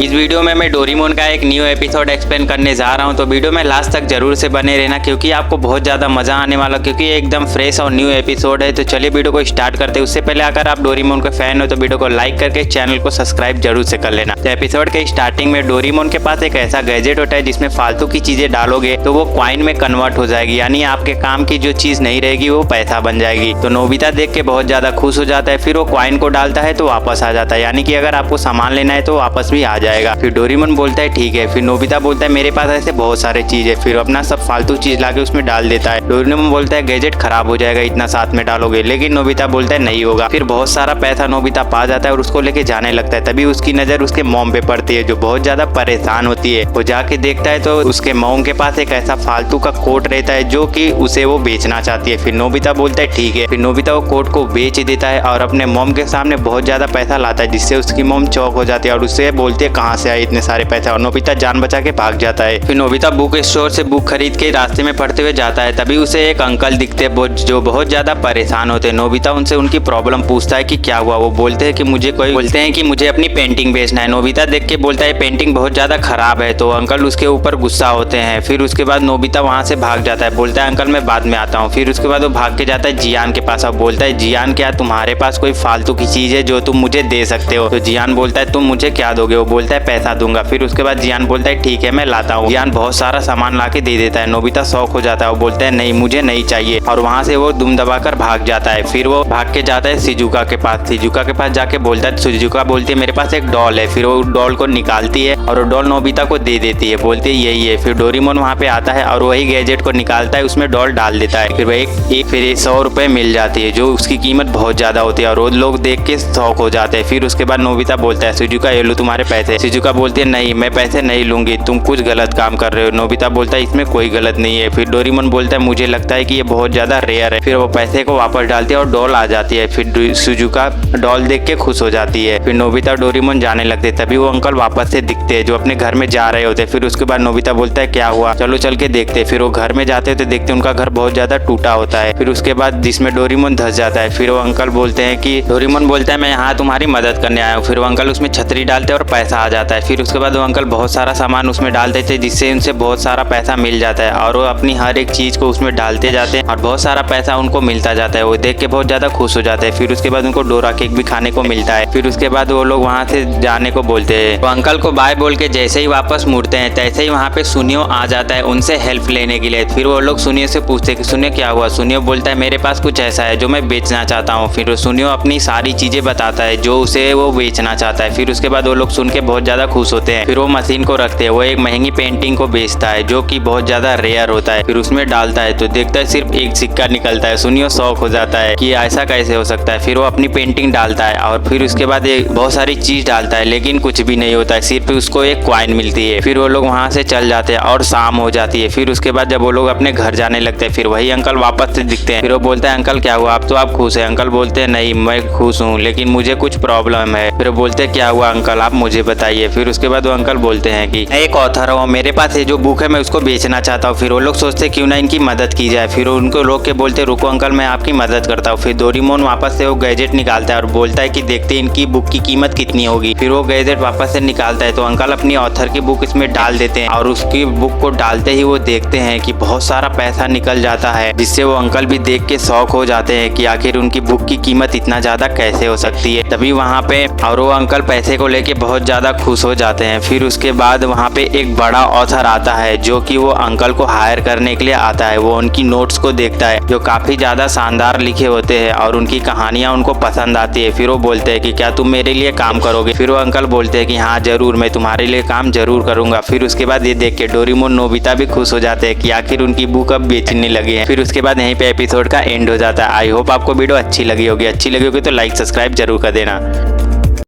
इस वीडियो में मैं डोरेमोन का एक न्यू एपिसोड एक्सप्लेन करने जा रहा हूं, तो वीडियो में लास्ट तक जरूर से बने रहना क्योंकि आपको बहुत ज़्यादा मजा आने वाला, क्योंकि ये एकदम फ्रेश और न्यू एपिसोड है। तो चलिए वीडियो को स्टार्ट करते हैं। उससे पहले अगर आप डोरेमोन के फैन हो तो वीडियो को लाइक करके चैनल को सब्सक्राइब जरूर से कर लेना। तो एपिसोड के स्टार्टिंग में डोरेमोन के पास एक ऐसा गैजेट होता है जिसमें फालतू की चीजें डालोगे तो वो कॉइन में कन्वर्ट हो जाएगी, यानी आपके काम की जो चीज नहीं रहेगी वो पैसा बन जाएगी। तो नोबिता देख के बहुत ज्यादा खुश हो जाता है, फिर वो कॉइन को डालता है तो वापस आ जाता है, यानी कि अगर आपको सामान लेना है तो वापस भी आ जाएगा। फिर डोरेमोन बोलता है ठीक है। फिर नोबिता बोलता है मेरे पास ऐसे बहुत सारे चीज है, फिर अपना सब फालतू चीज लाके उसमें डाल देता है। डोरेमोन बोलता है गैजेट खराब हो जाएगा इतना साथ में डालोगे, लेकिन नोबिता बोलता है नहीं होगा। फिर बहुत सारा पैसा नोबिता पा जाता है और उसको लेके जाने लगता है। तभी उसकी नजर उसके मॉम पे पड़ती है जो बहुत ज्यादा परेशान होती है। वो जाके देखता है तो उसके मॉम के पास एक ऐसा फालतू का कोट रहता है जो कि उसे वो बेचना चाहती है। फिर नोबिता बोलता है ठीक है। फिर नोबिता वो कोट को बेच देता है और अपने मॉम के सामने बहुत ज्यादा पैसा लाता है, जिससे उसकी मॉम चौक हो जाती है और उससे बोलती है कहाँ से आए इतने सारे पैसे, और नोबिता जान बचा के भाग जाता है। फिर नोबिता बुक स्टोर से बुक खरीद के रास्ते में पढ़ते हुए जाता है। तभी उसे एक अंकल दिखते हैं जो बहुत ज्यादा परेशान होते हैं। नोबिता उनसे उनकी प्रॉब्लम पूछता है कि क्या हुआ। वो बोलते हैं कि मुझे अपनी पेंटिंग बेचना है। नोबिता देख के बोलता है पेंटिंग बहुत ज्यादा खराब है, तो अंकल उसके ऊपर गुस्सा होते हैं। फिर उसके बाद नोबिता वहां से भाग जाता है, बोलता है अंकल मैं बाद में आता हूँ। फिर उसके बाद वो भाग के जाता है जियान के पास और बोलता है जियान क्या तुम्हारे पास कोई फालतू की चीज है जो तुम मुझे दे सकते हो। तो जियान बोलता है तुम मुझे क्या दोगे। वो बोलता है पैसा दूंगा। फिर उसके बाद जियान बोलता है ठीक है मैं लाता हूँ। जियान बहुत सारा सामान ला के दे देता है। नोबिता शौक हो जाता है, वो बोलता है नहीं मुझे नहीं चाहिए, और वहाँ से वो दुम दबाकर भाग जाता है। फिर वो भाग के जाता है शिजुका के पास। शिजुका के पास जाके बोलता है, शिजुका बोलती है मेरे पास एक डॉल है। फिर वो डॉल को निकालती है और वो डॉल नोबिता को दे देती है, बोलती है यही है। फिर डोरेमोन वहाँ पे आता है और वही गैजेट को निकालता है, उसमें डॉल डाल देता है। फिर फिर 100 रुपए मिल जाती है जो उसकी कीमत बहुत ज्यादा होती है और वो लोग देख के शौक हो जाते हैं। फिर उसके बाद नोबिता बोलता है शिजुका ये लो तुम्हारे पैसे। शिजुका बोलती है नहीं मैं पैसे नहीं लूंगी, तुम कुछ गलत काम कर रहे हो। नोबिता बोलता है इसमें कोई गलत नहीं है। फिर डोरेमोन बोलता है मुझे लगता है कि ये बहुत ज्यादा रेयर है। फिर वो पैसे को वापस डालती है और डॉल आ जाती है। फिर शिजुका डॉल देख के खुश हो जाती है। फिर नोबिता और डोरेमोन जाने लगते, तभी वो अंकल वापस से दिखते हैं जो अपने घर में जा रहे होते। फिर उसके बाद नोबिता बोलता है क्या हुआ, चलो चल के देखते। फिर वो घर में जाते तो देखते उनका घर बहुत ज्यादा टूटा होता है। फिर उसके बाद जिसमें डोरेमोन धंस जाता है। फिर वो अंकल बोलते हैं कि डोरेमोन बोलता है मैं यहाँ तुम्हारी मदद करने आया हूँ। फिर वो अंकल उसमें छतरी डालते हैं और पैसा आ जाता है। फिर उसके बाद वो अंकल बहुत सारा सामान उसमें डाल देते हैं जिससे उनसे बहुत सारा पैसा मिल जाता है और वो अपनी हर एक चीज को उसमें डालते जाते हैं और बहुत सारा पैसा उनको मिलता जाता है। वो देख के बहुत ज्यादा खुश हो जाते हैं। फिर उसके बाद उनको डोरा केक भी खाने को मिलता है। फिर उसके बाद वो लोग वहाँ से जाने को बोलते हैं। वो अंकल को बाय बोल के जैसे ही वापस मुड़ते हैं तैसे ही वहाँ पे सुनियो आ जाता है उनसे हेल्प लेने के लिए। फिर वो लोग सुनियो से पूछते हैं कि सुनियो क्या हुआ। सुनियो बोलता है मेरे पास कुछ ऐसा है जो मैं बेचना चाहता हूँ। फिर सुनियो अपनी सारी चीजें बताता है जो उसे वो बेचना चाहता है। फिर उसके बाद वो लोग सुन के बहुत ज्यादा खुश होते हैं। फिर वो मशीन को रखते हैं, वो एक महंगी पेंटिंग को बेचता है जो कि बहुत ज्यादा रेयर होता है। फिर उसमें डालता है तो देखता है सिर्फ एक सिक्का निकलता है। सुनियो शौक हो जाता है कि ऐसा कैसे हो सकता है। फिर वो अपनी पेंटिंग डालता है और फिर उसके बाद बहुत सारी चीज डालता है लेकिन कुछ भी नहीं होता है, सिर्फ उसको एक कॉइन मिलती है। फिर वो लोग वहाँ से चल जाते हैं और शाम हो जाती है। फिर उसके बाद जब वो लोग अपने घर जाने लगते हैं फिर वही अंकल वापस से दिखते हैं। फिर वो बोलता है अंकल क्या हुआ, अब तो आप खुश है। अंकल बोलते हैं नहीं मैं खुश हूँ लेकिन मुझे कुछ प्रॉब्लम है। फिर वो बोलते हैं क्या हुआ अंकल आप मुझे बताइए। फिर उसके बाद वो अंकल बोलते हैं कि एक ऑथर हूँ, मेरे पास ये जो बुक है मैं उसको बेचना चाहता हूँ। फिर वो लोग सोचते क्यों ना इनकी मदद की जाए। फिर उनको रोक के बोलते रुको अंकल मैं आपकी मदद करता हूँ। फिर डोरेमोन वापस से वो गैजेट निकालता है और बोलता है कि देखते इनकी बुक की कीमत कितनी होगी। फिर वो गैजेट वापस से निकालता है तो अंकल अपनी ऑथर की बुक इसमें डाल देते हैं और उसकी बुक को डालते ही वो देखते हैं कि बहुत सारा पैसा निकल जाता है, जिससे वो अंकल भी देख के शौक हो जाते हैं कि आखिर उनकी बुक की कीमत इतना ज्यादा कैसे हो सकती है। तभी वहाँ पे और वो अंकल पैसे को लेके बहुत ज्यादा खुश हो जाते हैं। फिर उसके बाद वहाँ पे एक बड़ा ऑथर आता है जो कि वो अंकल को हायर करने के लिए आता है। वो उनकी नोट्स को देखता है जो काफी ज्यादा शानदार लिखे होते हैं और उनकी कहानियां उनको पसंद आती है। फिर वो बोलते हैं कि क्या तुम मेरे लिए काम करोगे। फिर वो अंकल बोलते हैं कि हाँ जरूर मैं तुम्हारे लिए काम जरूर करूंगा। फिर उसके बाद ये देख के डोरेमोन नोबिता भी खुश हो जाते हैं कि आखिर उनकी बुक अब बेचने लगे हैं। फिर उसके बाद यहीं पे एपिसोड का एंड हो जाता है। आई होप आपको वीडियो अच्छी लगी होगी तो लाइक सब्सक्राइब जरूर कर देना।